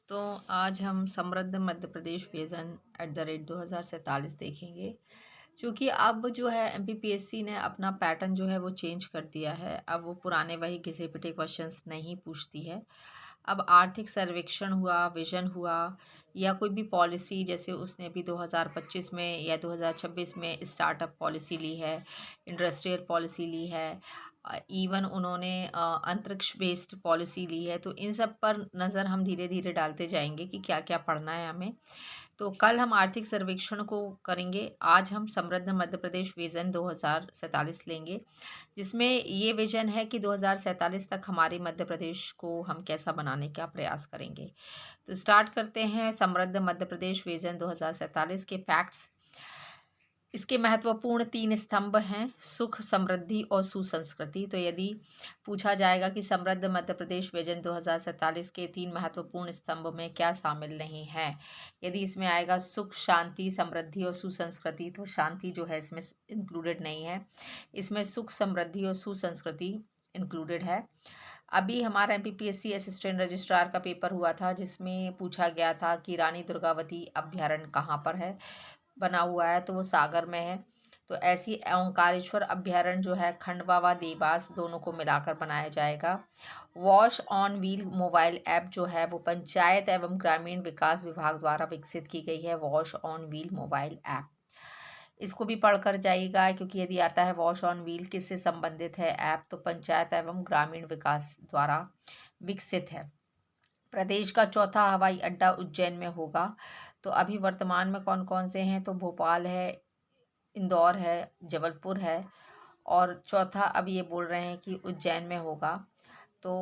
तो आज हम समृद्ध मध्य प्रदेश विज़न @2047 देखेंगे। क्योंकि अब जो है एमपीपीएससी ने अपना पैटर्न जो है वो चेंज कर दिया है। अब वो पुराने वही घिसे-पिटे क्वेश्चंस नहीं पूछती है। अब आर्थिक सर्वेक्षण हुआ, विज़न हुआ या कोई भी पॉलिसी, जैसे उसने अभी 2025 में या 2026 में स्टार्टअप पॉलिसी ली है, इंडस्ट्रियल पॉलिसी ली है, इवन उन्होंने अंतरिक्ष बेस्ड पॉलिसी ली है। तो इन सब पर नज़र हम धीरे-धीरे डालते जाएँगे कि क्या-क्या पढ़ना है हमें। तो कल हम आर्थिक सर्वेक्षण को करेंगे, आज हम समृद्ध मध्य प्रदेश विज़न 2047 लेंगे, जिसमें ये विज़न है कि 2047 तक हमारे मध्य प्रदेश को हम कैसा बनाने का प्रयास करेंगे। तो स्टार्ट करते हैं समृद्ध मध्य प्रदेश विज़न 2047 के फैक्ट्स। इसके महत्वपूर्ण 3 स्तंभ हैं, सुख, समृद्धि और सुसंस्कृति। तो यदि पूछा जाएगा कि समृद्ध मध्य प्रदेश विज़न 2047 के 3 महत्वपूर्ण स्तंभ में क्या शामिल नहीं है? यदि इसमें आएगा सुख, शांति, समृद्धि और सुसंस्कृति, तो शांति जो है इसमें इंक्लूडेड नहीं है। इसमें सुख, समृद्धि और सुसंस्कृति इंक्लूडेड है। अभी हमारा एमपीपीएससी असिस्टेंट रजिस्ट्रार का पेपर हुआ था, जिसमें पूछा गया था कि रानी दुर्गावती अभ्यारण्य कहाँ पर है, बना हुआ है, तो वो सागर में है। तो ऐसी ओंकारेश्वर अभ्यारण्य जो है खंडवा व देवास दोनों को मिलाकर बनाया जाएगा। Wash on wheel mobile app जो है वो पंचायत एवं ग्रामीण विकास विभाग द्वारा विकसित की गई है, wash on wheel mobile app. इसको भी पढ़कर जाइएगा, क्योंकि यदि आता है वॉश ऑन व्हील किससे संबंधित है ऐप, तो पंचायत एवं ग्रामीण विकास द्वारा विकसित है। प्रदेश का चौथा हवाई अड्डा उज्जैन में होगा। तो अभी वर्तमान में कौन कौन से हैं, तो भोपाल है, इंदौर है, जबलपुर है, और चौथा अब ये बोल रहे हैं कि उज्जैन में होगा। तो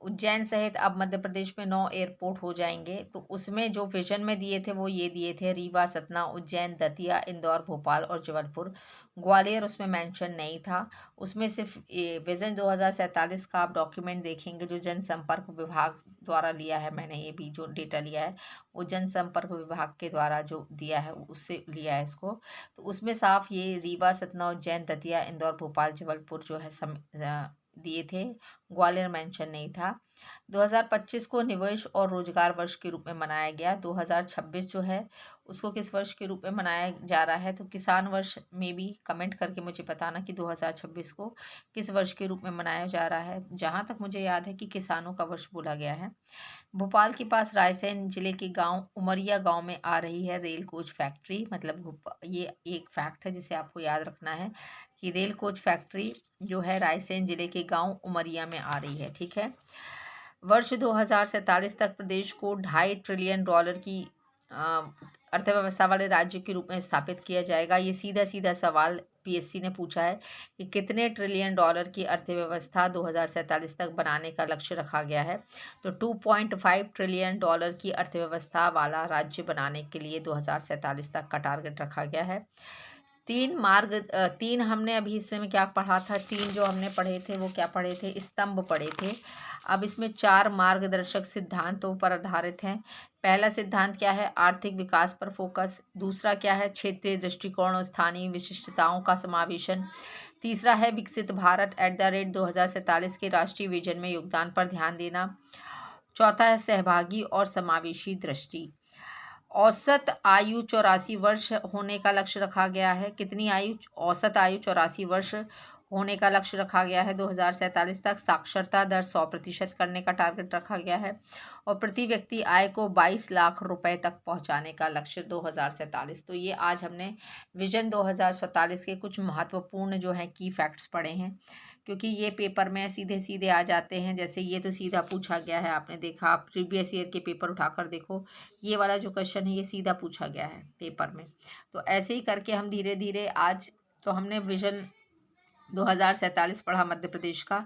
उज्जैन सहित अब मध्य प्रदेश में 9 एयरपोर्ट हो जाएंगे। तो उसमें जो विजन में दिए थे वो ये दिए थे, रीवा, सतना, उज्जैन, दतिया, इंदौर, भोपाल और जबलपुर। ग्वालियर उसमें मेंशन नहीं था। उसमें सिर्फ ये विजन 2047 का आप डॉक्यूमेंट देखेंगे जो जनसंपर्क विभाग द्वारा लिया है, मैंने ये भी जो डेटा लिया है वो जनसंपर्क विभाग के द्वारा जो दिया है उससे लिया है इसको। तो उसमें साफ ये रीवा, सतना, उज्जैन, दतिया, इंदौर, भोपाल, जबलपुर जो है दिए थे, ग्वालियर मेंशन नहीं था। 2025 को निवेश और रोजगार वर्ष के रूप में मनाया गया। 2026 जो है उसको किस वर्ष के रूप में मनाया जा रहा है, तो किसान वर्ष में भी कमेंट करके मुझे बताना कि 2026 को किस वर्ष के रूप में मनाया जा रहा है। जहाँ तक मुझे याद है कि किसानों का वर्ष बोला गया है। भोपाल के पास रायसेन जिले के गांव उमरिया गांव में आ रही है रेल कोच फैक्ट्री। मतलब ये एक फैक्ट है जिसे आपको याद रखना है कि रेल कोच फैक्ट्री जो है रायसेन जिले के गांव उमरिया में आ रही है। ठीक है। वर्ष 2047 तक प्रदेश को $2.5 ट्रिलियन की अर्थव्यवस्था वाले राज्य के रूप में स्थापित किया जाएगा। ये सीधा सीधा सवाल पीएससी ने पूछा है कि कितने ट्रिलियन डॉलर की अर्थव्यवस्था 2047 तक बनाने का लक्ष्य रखा गया है। तो $2.5 ट्रिलियन की अर्थव्यवस्था वाला राज्य बनाने के लिए 2047 तक का टारगेट रखा गया है। तीन हमने अभी हिस्से में क्या पढ़ा था, 3 जो हमने पढ़े थे वो क्या पढ़े थे, स्तंभ पढ़े थे। अब इसमें 4 मार्गदर्शक सिद्धांतों पर आधारित हैं। पहला सिद्धांत क्या है, आर्थिक विकास पर फोकस। दूसरा क्या है, क्षेत्रीय दृष्टिकोण और स्थानीय विशिष्टताओं का समावेशन। तीसरा है विकसित भारत @2047 के राष्ट्रीय विजन में योगदान पर ध्यान देना। चौथा है सहभागी और समावेशी दृष्टि। औसत आयु 84 वर्ष होने का लक्ष्य रखा गया है। कितनी आयु, औसत आयु 84 वर्ष होने का लक्ष्य रखा गया है 2047 तक। साक्षरता दर 100% करने का टारगेट रखा गया है और प्रति व्यक्ति आय को 22 लाख रुपए तक पहुंचाने का लक्ष्य 2047। तो ये आज हमने विजन 2047 के कुछ महत्वपूर्ण जो है की फैक्ट्स पढ़े हैं, क्योंकि ये पेपर में सीधे सीधे आ जाते हैं। जैसे ये तो सीधा पूछा गया है, आपने देखा, आप प्रीवियस ईयर के पेपर उठाकर देखो, ये वाला जो क्वेश्चन है ये सीधा पूछा गया है पेपर में। तो ऐसे ही करके हम धीरे धीरे, आज तो हमने विजन 2047 पढ़ा मध्य प्रदेश का।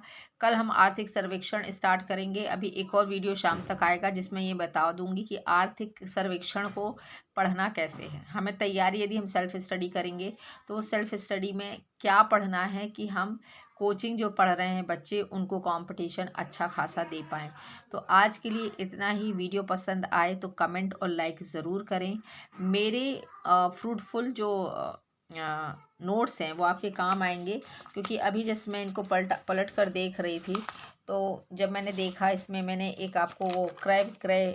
कल हम आर्थिक सर्वेक्षण स्टार्ट करेंगे। अभी एक और वीडियो शाम तक आएगा जिसमें ये बता दूंगी कि आर्थिक सर्वेक्षण को पढ़ना कैसे है। हमें तैयारी, यदि हम सेल्फ स्टडी करेंगे तो वो सेल्फ स्टडी में क्या पढ़ना है कि हम कोचिंग जो पढ़ रहे हैं बच्चे उनको कंपटीशन अच्छा खासा दे पाएँ। तो आज के लिए इतना ही। वीडियो पसंद आए तो कमेंट और लाइक ज़रूर करें। मेरे फ्रूटफुल जो नोट्स हैं वो आपके काम आएंगे, क्योंकि अभी जैसे मैं इनको पलट कर देख रही थी तो जब मैंने देखा इसमें, मैंने एक आपको वो क्रय विक्रय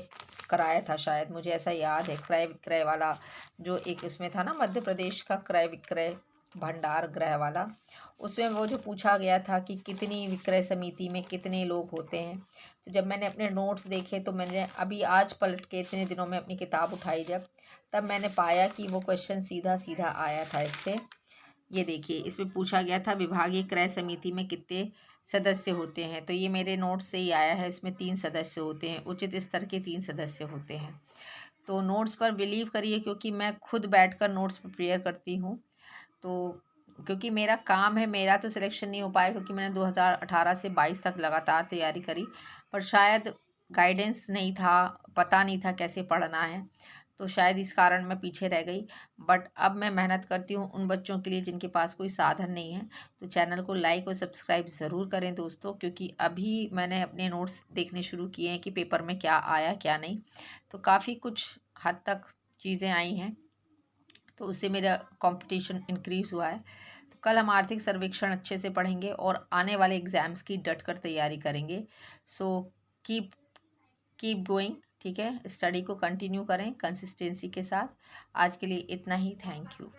कराया था, शायद मुझे ऐसा याद है, क्रय विक्रय वाला जो एक इसमें था ना, मध्य प्रदेश का क्रय विक्रय भंडार गृह वाला, उसमें वो जो पूछा गया था कि कितनी विक्रय समिति में कितने लोग होते हैं। तो जब मैंने अपने नोट्स देखे, तो मैंने अभी आज पलट के इतने दिनों में अपनी किताब उठाई जब, तब मैंने पाया कि वो क्वेश्चन सीधा सीधा आया था इससे। ये देखिए, इसमें पूछा गया था विभागीय क्रय समिति में कितने सदस्य होते हैं। तो ये मेरे नोट्स से ही आया है, इसमें 3 सदस्य होते हैं, उचित स्तर के 3 सदस्य होते हैं। तो नोट्स पर बिलीव करिए, क्योंकि मैं खुद बैठकर नोट्स प्रिपेयर करती हूँ। तो क्योंकि मेरा काम है, मेरा तो सिलेक्शन नहीं हो पाया, क्योंकि मैंने 2018 से 22 तक लगातार तैयारी करी, पर शायद गाइडेंस नहीं था, पता नहीं था कैसे पढ़ना है, तो शायद इस कारण मैं पीछे रह गई। बट अब मैं मेहनत करती हूँ उन बच्चों के लिए जिनके पास कोई साधन नहीं है। तो चैनल को लाइक और सब्सक्राइब ज़रूर करें दोस्तों, क्योंकि अभी मैंने अपने नोट्स देखने शुरू किए हैं कि पेपर में क्या आया क्या नहीं। तो काफ़ी कुछ हद तक चीज़ें आई हैं, तो उससे मेरा कंपटीशन इंक्रीज़ हुआ है। तो कल हम आर्थिक सर्वेक्षण अच्छे से पढ़ेंगे और आने वाले एग्ज़ाम्स की डट कर तैयारी करेंगे। सो कीप कीप गोइंग, ठीक है, स्टडी को कंटिन्यू करें कंसिस्टेंसी के साथ। आज के लिए इतना ही, थैंक यू।